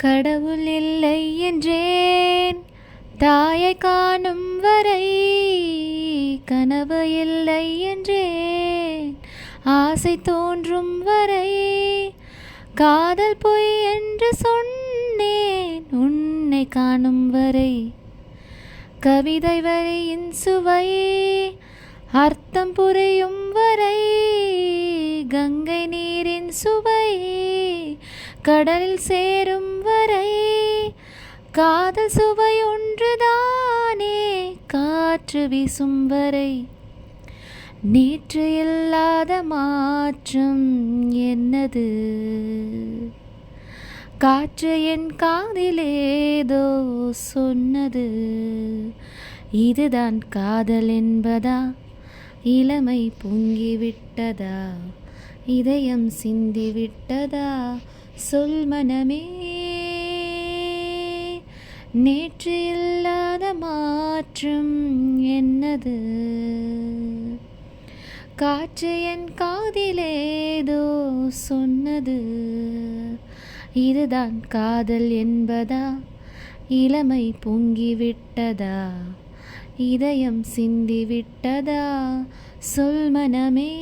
கடவுள் இல்லை என்றேன் தாயை காணும் வரை, கனவு இல்லை என்றேன் ஆசை தோன்றும் வரை, காதல் பொய் என்று சொன்னேன் உன்னை காணும் வரை, கவிதை வரியின் சுவை அர்த்தம் புரியும் வரை, கங்கை நீரின் சுவை கடலில் சேரும் வரை, காதல் சுவை ஒன்றுதானே காற்று வீசும் வரை, நேற்று இல்லாத மாற்றம் என்னது, காற்று என் காதிலேதோ சொன்னது, இதுதான் காதல் என்பதா, இளமை பொங்கிவிட்டதா, இதயம் சிந்திவிட்டதா, சொல் மனமே. நேற்று இல்லாத மாற்றம் என்னது, காற்று என் காதிலேதோ சொன்னது, இதுதான் காதல் என்பதா, இளமை பொங்கிவிட்டதா, இதயம் சிந்திவிட்டதா, சொல் மனமே.